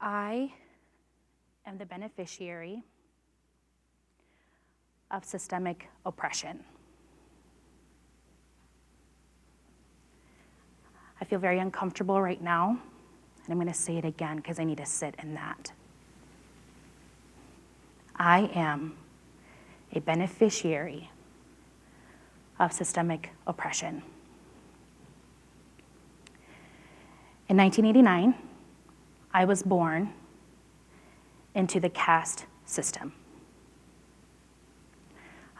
I am the beneficiary of systemic oppression. I feel very uncomfortable right now, and I'm going to say it again because I need to sit in that. I am a beneficiary of systemic oppression. In 1989, I was born into the caste system.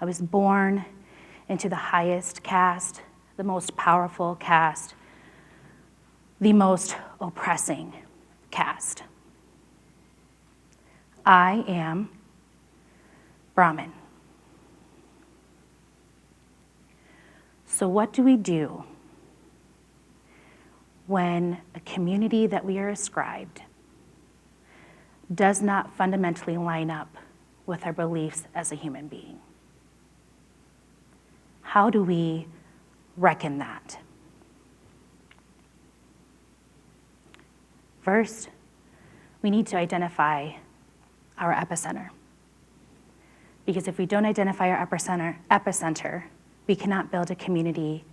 I was born into the highest caste, the most powerful caste, the most oppressing caste. I am Brahmin. So what do we do when a community that we are ascribed does not fundamentally line up with our beliefs as a human being? How do we reckon that? First, we need to identify our epicenter. Because if we don't identify our epicenter, we cannot build a community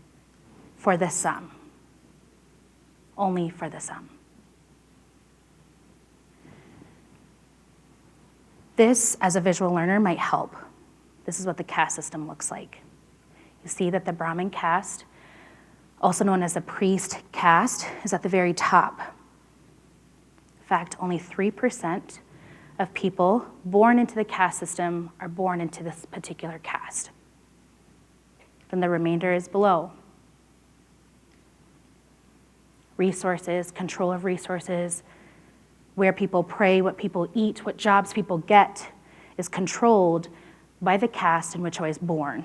for the sum, only for the sum. This, as a visual learner, might help. This is what the caste system looks like. You see that the Brahmin caste, also known as the priest caste, is at the very top. In fact, only 3% of people born into the caste system are born into this particular caste. Then the remainder is below. Resources, control of resources, where people pray, what people eat, what jobs people get, is controlled by the caste in which I was born.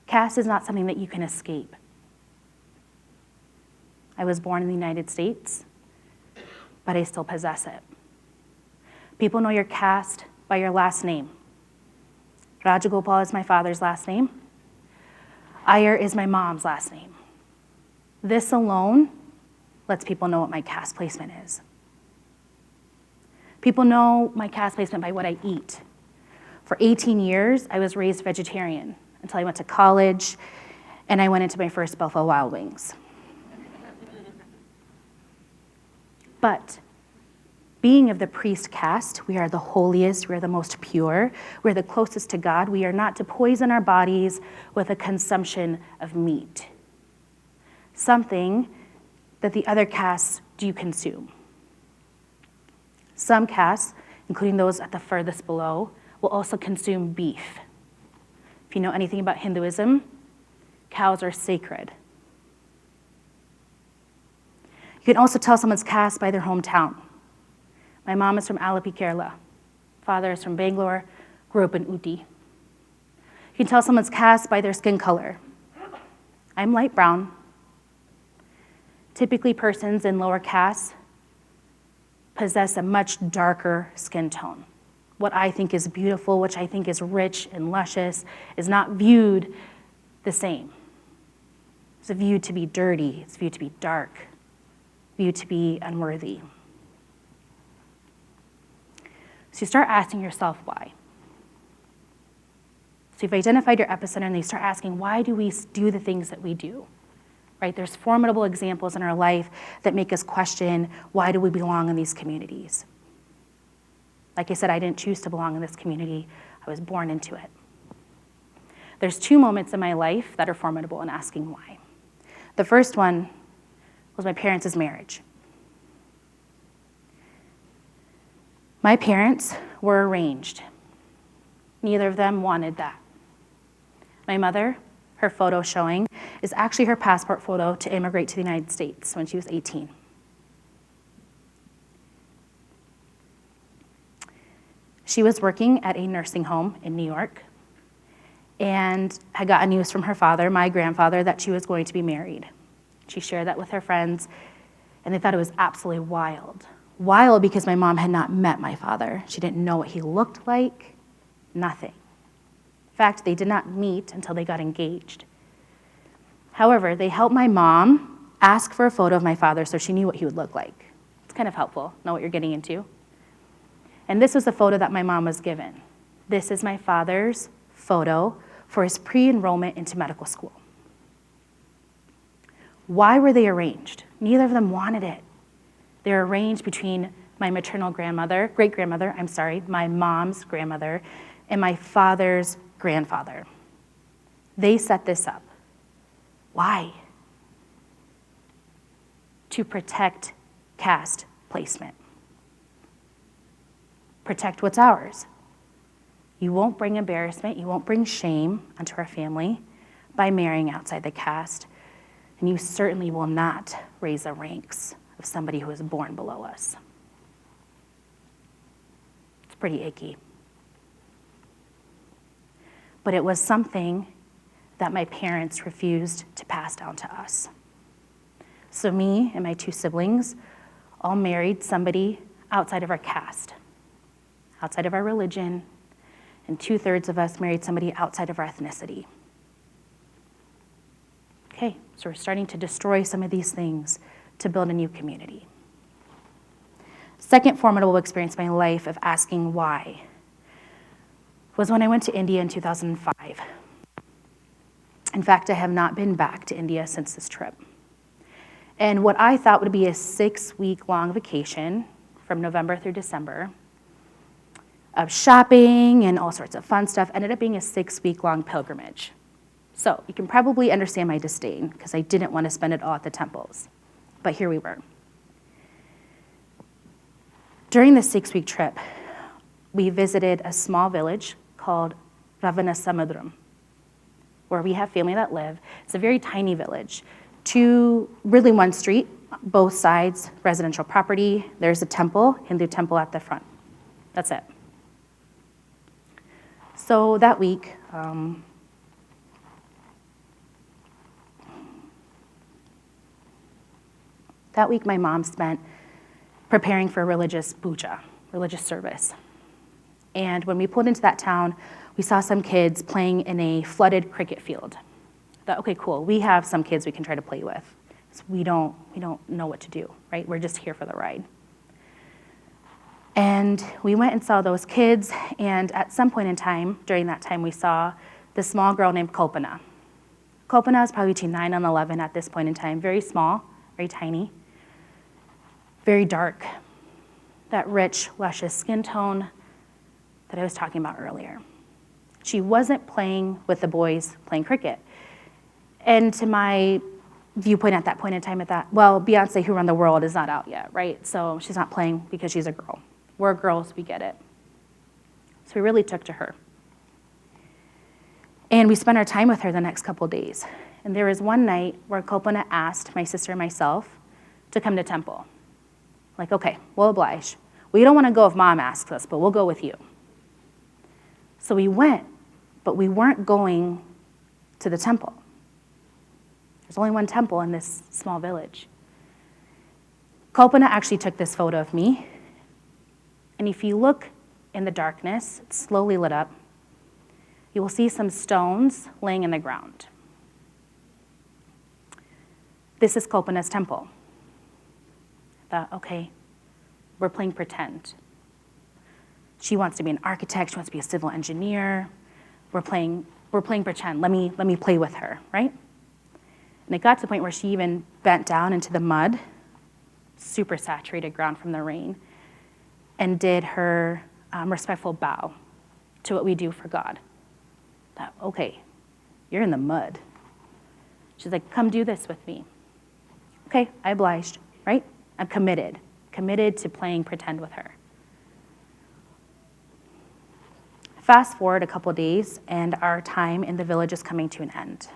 Caste is not something that you can escape. I was born in the United States, but I still possess it. People know your caste by your last name. Rajagopal is my father's last name. Iyer is my mom's last name. This alone lets people know what my caste placement is. People know my caste placement by what I eat. For 18 years, I was raised vegetarian until I went to college and I went into my first Buffalo Wild Wings. But being of the priest caste, we are the holiest, we are the most pure, we're the closest to God. We are not to poison our bodies with a consumption of meat, something that the other castes do consume. Some castes, including those at the furthest below, will also consume beef. If you know anything about Hinduism, cows are sacred. You can also tell someone's caste by their hometown. My mom is from Alleppey, Kerala. Father is from Bangalore, grew up in Ooty. You can tell someone's caste by their skin color. I'm light brown. Typically, persons in lower castes possess a much darker skin tone. What I think is beautiful, which I think is rich and luscious, is not viewed the same. It's viewed to be dirty, it's viewed to be dark, viewed to be unworthy. So you start asking yourself why. So you've identified your epicenter and you start asking, why do we do the things that we do? Right? There's formidable examples in our life that make us question, why do we belong in these communities? Like I said, I didn't choose to belong in this community. I was born into it. There's 2 moments in my life that are formidable in asking why. The first one was my parents' marriage. My parents were arranged. Neither of them wanted that. My mother, her photo showing, is actually her passport photo to immigrate to the United States when she was 18. She was working at a nursing home in New York and had gotten news from her father, my grandfather, that she was going to be married. She shared that with her friends, and they thought it was absolutely wild. Wild because my mom had not met my father. She didn't know what he looked like, nothing. In fact, they did not meet until they got engaged. However, they helped my mom ask for a photo of my father so she knew what he would look like. It's kind of helpful, know what you're getting into. And this was the photo that my mom was given. This is my father's photo for his pre-enrollment into medical school. Why were they arranged? Neither of them wanted it. They're arranged between my maternal grandmother, great-grandmother, my mom's grandmother, and my father's grandfather. They set this up. Why? To protect caste placement. Protect what's ours. You won't bring embarrassment, you won't bring shame onto our family by marrying outside the caste, and you certainly will not raise the ranks of somebody who is born below us. It's pretty icky. But it was something that my parents refused to pass down to us. So me and my two siblings all married somebody outside of our caste, outside of our religion, and 2/3 of us married somebody outside of our ethnicity. Okay, so we're starting to destroy some of these things to build a new community. Second formidable experience in my life of asking why was when I went to India in 2005. In fact, I have not been back to India since this trip. And what I thought would be a 6-week-long vacation from November through December of shopping and all sorts of fun stuff ended up being a 6-week-long pilgrimage. So you can probably understand my disdain because I didn't want to spend it all at the temples. But here we were. During the 6-week trip, we visited a small village called Vongsiprasom, where we have family that live. It's a very tiny village. Really one street, both sides, residential property. There's a temple, Hindu temple at the front. That's it. So that week, my mom spent preparing for a religious puja, religious service. And when we pulled into that town, we saw some kids playing in a flooded cricket field. I thought, okay, cool, we have some kids we can try to play with. So we don't know what to do, right? We're just here for the ride. And we went and saw those kids, and at some point in time, during that time, we saw this small girl named Kalpana. Kalpana is probably between 9 and 11 at this point in time, very small, very tiny, very dark, that rich, luscious skin tone that I was talking about earlier. She wasn't playing with the boys playing cricket. And to my viewpoint at that point in time, Beyonce, Who Run the World, is not out yet, right? So she's not playing because she's a girl. We're girls, we get it. So we really took to her. And we spent our time with her the next couple days. And there was one night where Kalpana asked my sister and myself to come to temple. Like, okay, we'll oblige. We don't want to go if mom asks us, but we'll go with you. So we went, but we weren't going to the temple. There's only one temple in this small village. Kalpana actually took this photo of me. And if you look in the darkness, it's slowly lit up, you will see some stones laying in the ground. This is Kalpana's temple. I thought, okay, we're playing pretend. She wants to be an architect, she wants to be a civil engineer. We're playing pretend. Let me play with her, right? And it got to the point where she even bent down into the mud, super saturated ground from the rain, and did her respectful bow to what we do for God. I thought, okay, you're in the mud. She's like, come do this with me. Okay, I obliged, right? I'm committed to playing pretend with her. Fast forward a couple days, and our time in the village is coming to an end.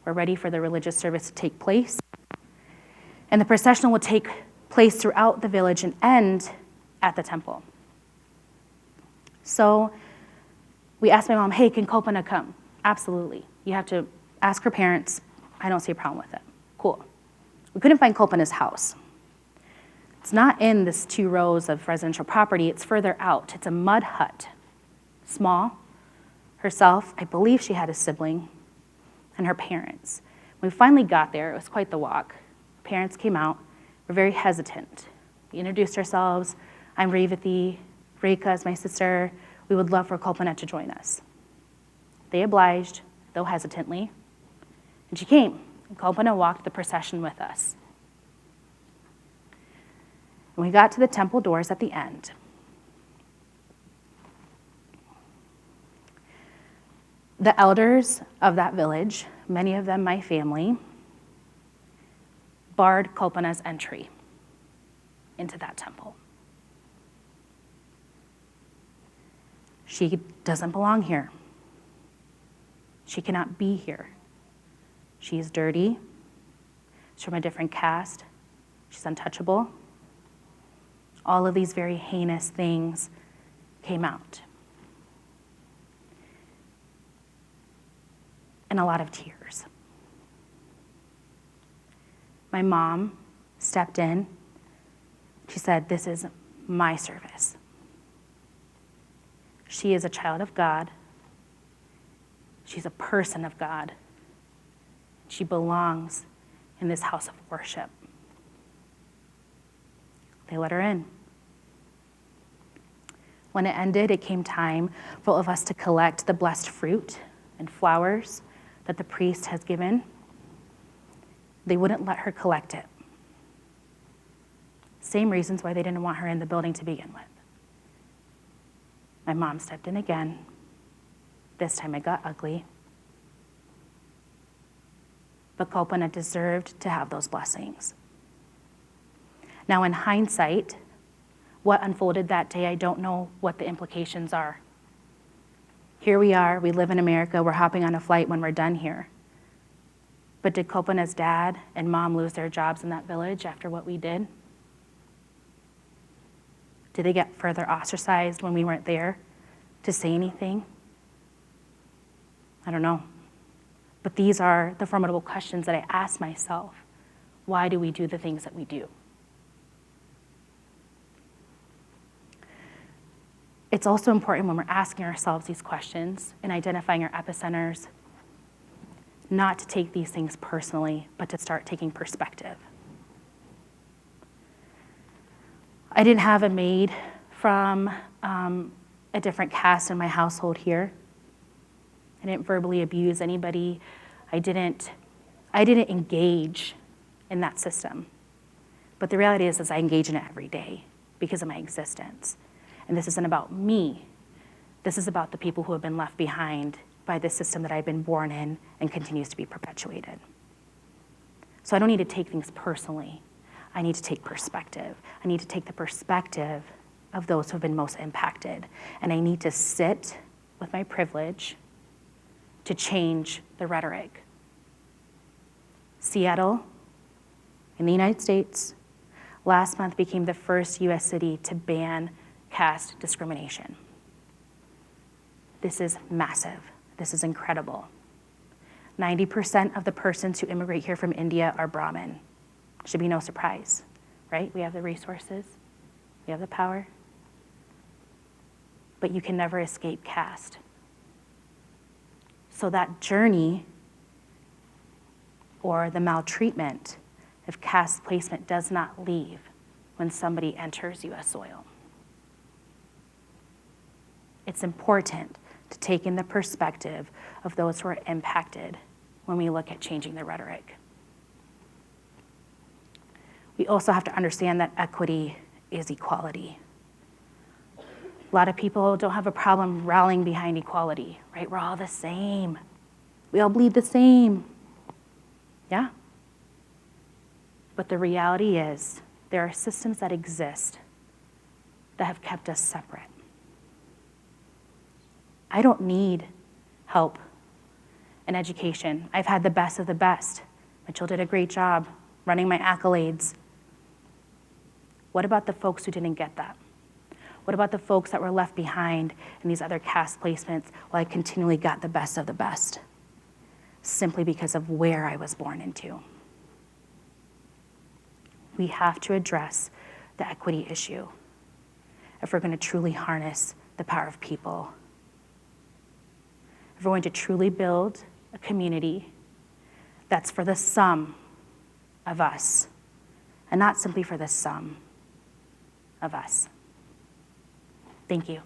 We're ready for the religious service to take place, and the procession will take place throughout the village and end at the temple. So we asked my mom, hey, can Kalpana come? Absolutely. You have to ask her parents. I don't see a problem with it. Cool. We couldn't find Kalpana's house. It's not in this 2 rows of residential property. It's further out. It's a mud hut. Small. Herself, I believe she had a sibling, and her parents. When we finally got there, it was quite the walk. parents came out, were very hesitant. We introduced ourselves. I'm Revathi. Rekha is my sister. We would love for Kalpana to join us. They obliged, though hesitantly, and she came. And Kalpana walked the procession with us. When we got to the temple doors at the end, the elders of that village, many of them my family, barred Kalpana's entry into that temple. She doesn't belong here. She cannot be here. She is dirty. She's from a different caste. She's untouchable. All of these very heinous things came out. And a lot of tears. My mom stepped in. She said, "This is my service." She is a child of God. She's a person of God. She belongs in this house of worship. They let her in. When it ended, it came time for all of us to collect the blessed fruit and flowers that the priest has given. They wouldn't let her collect it. Same reasons why they didn't want her in the building to begin with. My mom stepped in again. This time it got ugly. But Kalpana deserved to have those blessings. Now, in hindsight, what unfolded that day, I don't know what the implications are. Here we are, we live in America, we're hopping on a flight when we're done here. But did Kalpana's dad and mom lose their jobs in that village after what we did? Did they get further ostracized when we weren't there to say anything? I don't know. But these are the formidable questions that I ask myself. Why do we do the things that we do? It's also important when we're asking ourselves these questions and identifying our epicenters, not to take these things personally, but to start taking perspective. I didn't have a maid from a different caste in my household here. I didn't verbally abuse anybody. I didn't engage in that system. But the reality is I engage in it every day because of my existence. And this isn't about me. This is about the people who have been left behind by this system that I've been born in and continues to be perpetuated. So I don't need to take things personally. I need to take perspective. I need to take the perspective of those who have been most impacted. And I need to sit with my privilege to change the rhetoric. Seattle, in the United States, last month became the first US city to ban caste discrimination. This is massive. This is incredible. 90% of the persons who immigrate here from India are Brahmin. Should be no surprise, right? We have the resources, we have the power, but you can never escape caste. So that journey or the maltreatment of caste placement does not leave when somebody enters US soil. It's important to take in the perspective of those who are impacted when we look at changing the rhetoric. We also have to understand that equity is equality. A lot of people don't have a problem rallying behind equality, right? We're all the same. We all bleed the same. Yeah? But the reality is there are systems that exist that have kept us separate. I don't need help in education. I've had the best of the best. Mitchell did a great job running my accolades. What about the folks who didn't get that? What about the folks that were left behind in these other caste placements while I continually got the best of the best, simply because of where I was born into? We have to address the equity issue if we're going to truly harness the power of people. If we're going to truly build a community that's for the sum of us and not simply for the sum of us. Thank you.